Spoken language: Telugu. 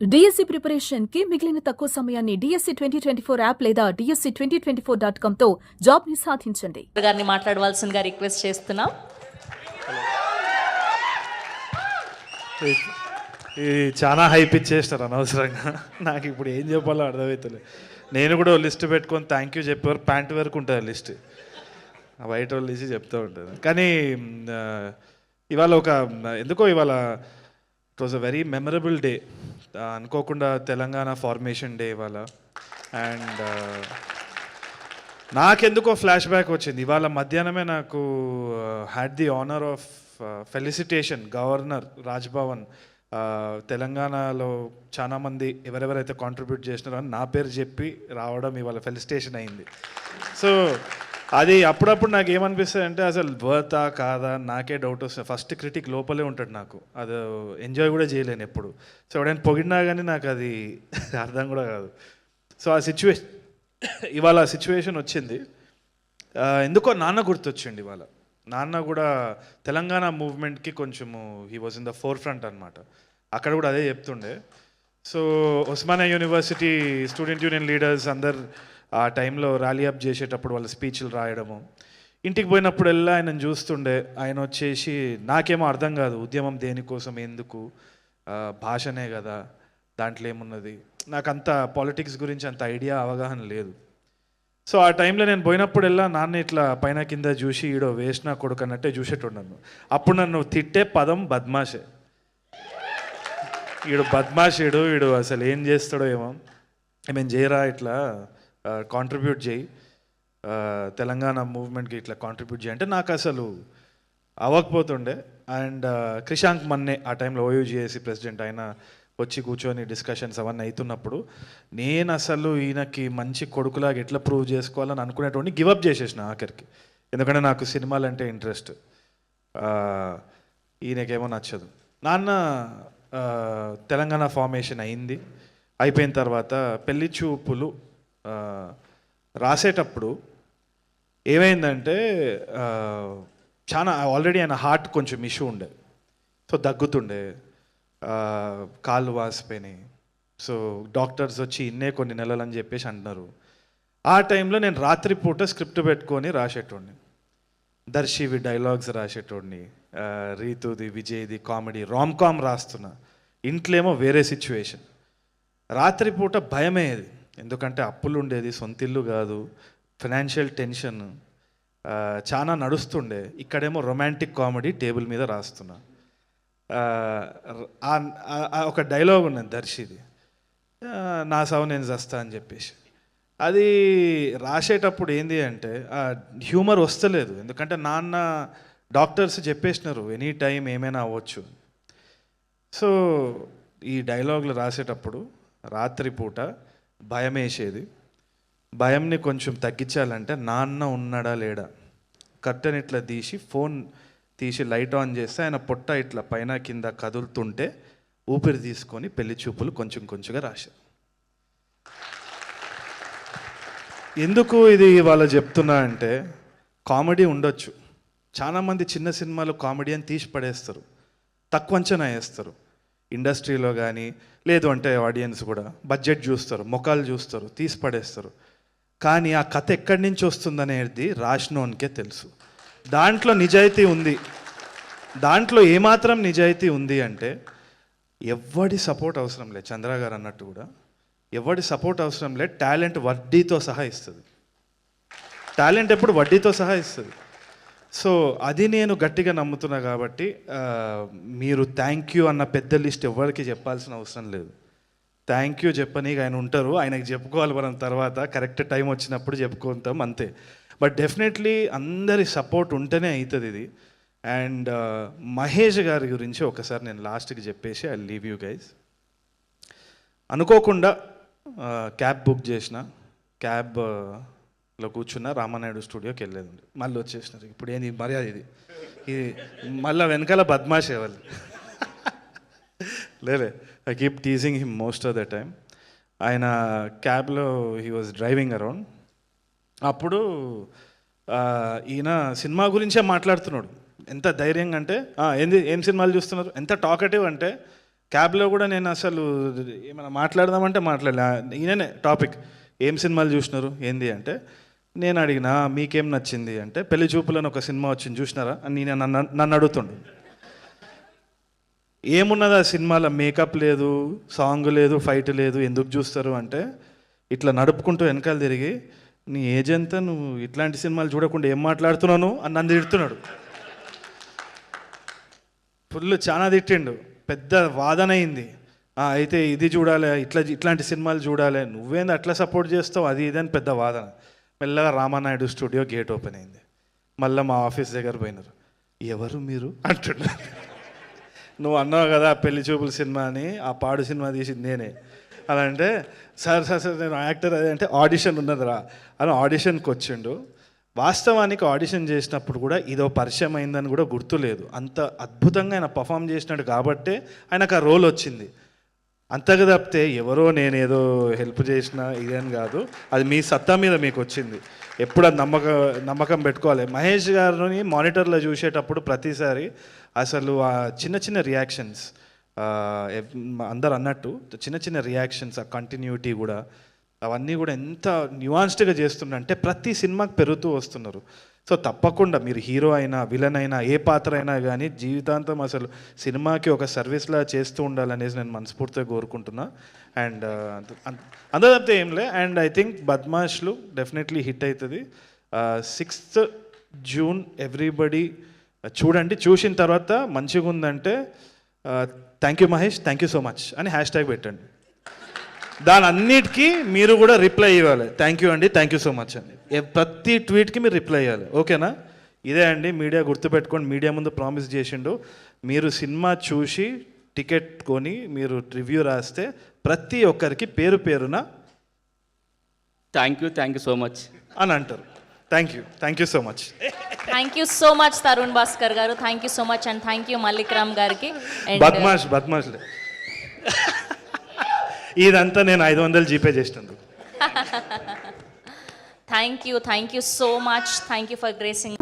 డిఎస్సి ప్రిపరేషన్ కి మిగిలిన తక్కువ సమయాన్ని డిఎస్సి 2024 యాప్ లేదా డిఎస్సి 2024.com తో జాబ్ ని సాధించండి. గారిని మాట్లాడవలసిందిగా రిక్వెస్ట్ చేస్తున్నాం. చాలా హైప్ ఇచ్చేస్తారు అనవసరంగా. నాకు ఇప్పుడు ఏం చెప్పాలో అర్థమవుతలే. నేను కూడా లిస్ట్ పెట్టుకొని థ్యాంక్ యూ చెప్పేవారు ప్యాంట్ వరకు ఉంటుంది లిస్ట్, బయట వాళ్ళు తీసి చెప్తూ ఉంటుంది. కానీ ఇవాళ ఇవాళ it was a very memorable day. అనుకోకుండా తెలంగాణ ఫార్మేషన్ డే ఇవాళ. అండ్ నాకెందుకో ఫ్లాష్ బ్యాక్ వచ్చింది. ఇవాళ మధ్యాహ్నమే నాకు had the honour of felicitation governor Raj Bhavan. తెలంగాణలో చాలామంది ఎవరెవరైతే కాంట్రిబ్యూట్ చేసినారో అని నా పేరు చెప్పి రావడం ఇవాళ ఫెలిసిటేషన్ అయింది. సో అది అప్పుడప్పుడు నాకు ఏమనిపిస్తుంది అంటే అసలు వర్తా కాదా నాకే డౌట్ వస్తుంది. ఫస్ట్ క్రిటిక్ లోపలే ఉంటాడు, నాకు అది ఎంజాయ్ కూడా చేయలేను ఎప్పుడు. సో ఎవడైనా పొగిడినా కానీ నాకు అది అర్థం కూడా కాదు. సో ఆ ఇవాళ ఆ సిచ్యువేషన్ వచ్చింది. ఎందుకో నాన్న గుర్తొచ్చిండి ఇవాళ. నాన్న కూడా తెలంగాణ మూవ్మెంట్కి కొంచెము he was in the four front అనమాట. అక్కడ కూడా అదే చెప్తుండే. So Osmania university student union leaders అందరు ఆ టైంలో ర్యాలీ అప్ చేసేటప్పుడు వాళ్ళ స్పీచ్లు రాయడము, ఇంటికి పోయినప్పుడల్లా ఆయనను చూస్తుండే. ఆయన వచ్చేసి నాకేమో అర్థం కాదు, ఉద్యమం దేనికోసం ఎందుకు, భాషనే కదా దాంట్లో ఏమున్నది, నాకు అంత పాలిటిక్స్ గురించి అంత ఐడియా అవగాహన లేదు. సో ఆ టైంలో నేను పోయినప్పుడల్లా నాన్న ఇట్లా పైన కింద చూసి ఈడో వేసిన కొడుకు అన్నట్టే చూసేటోడు. అప్పుడు నన్ను తిట్టే పదం బద్మాషే. వీడు అసలు ఏం చేస్తాడో ఏమో, ఏమేం చేయరా ఇట్లా కాంట్రిబ్యూట్ చేయి, తెలంగాణ మూవ్మెంట్కి ఇట్లా కాంట్రిబ్యూట్ చేయి అంటే నాకు అసలు అవ్వకపోతుండే. అండ్ క్రిషాంక్ మన్నే ఆ టైంలో ఓయూజీఏసీ ప్రెసిడెంట్, ఆయన వచ్చి కూర్చొని డిస్కషన్స్ అవన్నీ అవుతున్నప్పుడు నేను అసలు ఈయనకి మంచి కొడుకులాగా ఎట్లా ప్రూవ్ చేసుకోవాలని అనుకునేటువంటి గివప్ చేసేసిన ఆఖరికి. ఎందుకంటే నాకు సినిమాలు అంటే ఇంట్రెస్ట్, ఈయనకేమో నచ్చదు. నాన్న తెలంగాణ ఫార్మేషన్ అయింది. అయిపోయిన తర్వాత పెళ్లి చూపులు రాసేటప్పుడు ఏమైందంటే చాలా ఆల్రెడీ ఆయన హార్ట్ కొంచెం ఇష్యూ ఉండే. సో దగ్గుతుండే, కాళ్ళు వాసిపోయినాయి. సో డాక్టర్స్ వచ్చి ఇన్నే కొన్ని నెలలు అని చెప్పేసి అంటున్నారు. ఆ టైంలో నేను రాత్రిపూట స్క్రిప్ట్ పెట్టుకొని రాసేటోడిని. దర్శివి డైలాగ్స్ రాసేటోడిని, రీతుది విజయ్ది కామెడీ రామ్ కామ్ రాస్తున్నా. ఇంట్లో ఏమో వేరే సిచ్యువేషన్. రాత్రిపూట భయమేది, ఎందుకంటే అప్పులు ఉండేది, సొంతిల్లు కాదు, ఫైనాన్షియల్ టెన్షన్ చాలా నడుస్తుండే. ఇక్కడేమో రొమాంటిక్ కామెడీ టేబుల్ మీద రాస్తున్నా. ఒక డైలాగ్ ఉన్నది దర్శిది, నా సావు నేను చస్తా అని చెప్పేసి. అది రాసేటప్పుడు ఏంది అంటే హ్యూమర్ వస్తలేదు, ఎందుకంటే నాన్న డాక్టర్స్ చెప్పేసినారు ఎనీ టైం ఏమైనా అవ్వచ్చు. సో ఈ డైలాగులు రాసేటప్పుడు రాత్రిపూట భయం వేసేది. భయంని కొంచెం తగ్గించాలంటే నాన్న ఉన్నాడా లేడా, కర్టెన్ ఇట్లా తీసి ఫోన్ తీసి లైట్ ఆన్ చేస్తే ఆయన పొట్ట ఇట్లా పైన కింద కదులుతుంటే ఊపిరి తీసుకొని పెళ్లి చూపులు కొంచెం కొంచెంగా రాశారు. ఎందుకు ఇది ఇవాళ చెప్తున్నా అంటే కామెడీ ఉండొచ్చు. చాలామంది చిన్న సినిమాలు కామెడీ అని తీసి పడేస్తారు, తక్కువ అంచనా వేస్తారు. ఇండస్ట్రీలో కానీ లేదు అంటే ఆడియన్స్ కూడా బడ్జెట్ చూస్తారు, ముఖాలు చూస్తారు, తీసి పడేస్తారు. కానీ ఆ కథ ఎక్కడి నుంచి వస్తుందనేది రాసినోనికే తెలుసు. దాంట్లో నిజాయితీ ఉంది. దాంట్లో ఏమాత్రం నిజాయితీ ఉంది అంటే ఎవడి సపోర్ట్ అవసరం లేదు. చంద్ర గారు అన్నట్టు కూడా ఎవడి సపోర్ట్ అవసరం లేదు. టాలెంట్ వడ్డీతో సహా ఇస్తుంది. టాలెంట్ ఎప్పుడు వడ్డీతో సహా ఇస్తుంది. సో అది నేను గట్టిగా నమ్ముతున్నా. కాబట్టి మీరు థ్యాంక్ యూ అన్న పెద్ద లిస్ట్ ఎవరికి చెప్పాల్సిన అవసరం లేదు. థ్యాంక్ యూ చెప్పనీకి ఆయన ఉంటారు, ఆయనకి చెప్పుకోవాలి మనం తర్వాత కరెక్ట్ టైం వచ్చినప్పుడు చెప్పుకుంటాం అంతే. బట్ డెఫినెట్లీ అందరి సపోర్ట్ ఉంటేనే అవుతుంది ఇది. అండ్ మహేష్ గారి గురించి ఒకసారి నేను లాస్ట్కి చెప్పేసి ఐ లీవ్ యూ గైజ్. అనుకోకుండా క్యాబ్ బుక్ చేసిన, క్యాబ్లో కూర్చున్న రామానాయుడు స్టూడియోకి వెళ్ళేది, మళ్ళీ వచ్చేసినారు. ఇప్పుడు ఏంది మర్యాద ఇది మళ్ళీ వెనకాల బద్మాషే వాళ్ళు. లేలే, I keep teasing him most of the time. ఆయన క్యాబ్లో హీ వాజ్ డ్రైవింగ్ అరౌండ్. అప్పుడు ఈయన సినిమా గురించే మాట్లాడుతున్నాడు. ఎంత ధైర్యంగా అంటే ఏం సినిమాలు చూస్తున్నారు, ఎంత టాకటివ్ అంటే క్యాబ్లో కూడా నేను అసలు ఏమైనా మాట్లాడదామంటే మాట్లాడలే. ఈయననే టాపిక్, ఏం సినిమాలు చూసినారు ఏంది అంటే, నేను అడిగినా మీకేం నచ్చింది అంటే, పెళ్లి చూపులని ఒక సినిమా వచ్చింది చూసినారా అని నేను నన్ను అడుగుతుండు. ఏమున్నది ఆ సినిమాలో, మేకప్ లేదు, సాంగ్ లేదు, ఫైట్ లేదు, ఎందుకు చూస్తారు అంటే, ఇట్లా నడుపుకుంటూ వెనకాల తిరిగి నీ ఏజ్ ఎంత, నువ్వు ఇట్లాంటి సినిమాలు చూడకుండా ఏం మాట్లాడుతున్నాను అని నన్ను తిడుతున్నాడు. ఫుల్ చాలా తిట్టిండు, పెద్ద వాదన అయింది. అయితే ఇది చూడాలి, ఇట్లాంటి సినిమాలు చూడాలి, నువ్వేంది అట్లా సపోర్ట్ చేస్తావు, అది ఇది అని పెద్ద వాదన. మెల్లగా రామానాయుడు స్టూడియో గేట్ ఓపెన్ అయింది. మళ్ళీ మా ఆఫీస్ దగ్గర పోయినారు. ఎవరు మీరు అంటున్నారు. నువ్వు అన్నావు కదా పెళ్లి చూపుల సినిమా అని, ఆ పాడు సినిమా తీసింది నేనే. అలా అంటే సార్ నేను యాక్టర్ అదే అంటే, ఆడిషన్ ఉన్నదిరా అని ఆడిషన్కి వచ్చిండు. వాస్తవానికి ఆడిషన్ చేసినప్పుడు కూడా ఇదో పరిచయం అయిందని కూడా గుర్తులేదు. అంత అద్భుతంగా ఆయన పర్ఫామ్ చేసినాడు కాబట్టే ఆయనకు ఆ రోల్ వచ్చింది. అంతగా తప్పితే ఎవరో నేనేదో హెల్ప్ చేసిన ఇదేం కాదు, అది మీ సత్తా మీద మీకు వచ్చింది. ఎప్పుడు అది నమ్మకం పెట్టుకోవాలి. మహేష్ గారిని మానిటర్లో చూసేటప్పుడు ప్రతిసారి అసలు ఆ చిన్న చిన్న రియాక్షన్స్, అందరు అన్నట్టు చిన్న చిన్న రియాక్షన్స్, ఆ కంటిన్యూటీ కూడా, అవన్నీ కూడా ఎంత న్యూయాన్స్డ్గా చేస్తుండంటే ప్రతి సినిమాకి పెరుగుతూ వస్తున్నారు. సో తప్పకుండా మీరు హీరో అయినా విలన్ అయినా ఏ పాత్ర అయినా కానీ జీవితాంతం అసలు సినిమాకి ఒక సర్వీస్లా చేస్తూ ఉండాలనేసి నేను మనస్ఫూర్తిగా కోరుకుంటున్నా. అండ్ అంత తప్పితే ఏం లే. And I think Badmashulu definitely hit అవుతుంది. 6th June ఎవ్రీబడి చూడండి. చూసిన తర్వాత మంచిగా ఉందంటే thank you Mahesh, thank you so much అని హ్యాష్ట్యాగ్ పెట్టండి. దాని అన్నిటికీ మీరు కూడా రిప్లై ఇవ్వాలి, థ్యాంక్ యూ అండి, థ్యాంక్ యూ సో మచ్ అని. ప్రతి ట్వీట్కి మీరు రిప్లై ఇవ్వాలి, ఓకేనా? ఇదే అండి మీడియా, గుర్తుపెట్టుకోండి. మీడియా ముందు ప్రామిస్ చేసిండు, మీరు సినిమా చూసి టికెట్ కొని మీరు రివ్యూ రాస్తే ప్రతి ఒక్కరికి పేరు పేరున థ్యాంక్ యూ సో మచ్ అని అంటారు. Thank you so much. Thank you so much Tarun Bhaskar గారు, thank you so much. And thank you Mallik Ram గారికి. బద్మాష్లే ఇదంతా నేను 500 జీపే చేసినందుకు. Thank you so much. Thank you for gracing.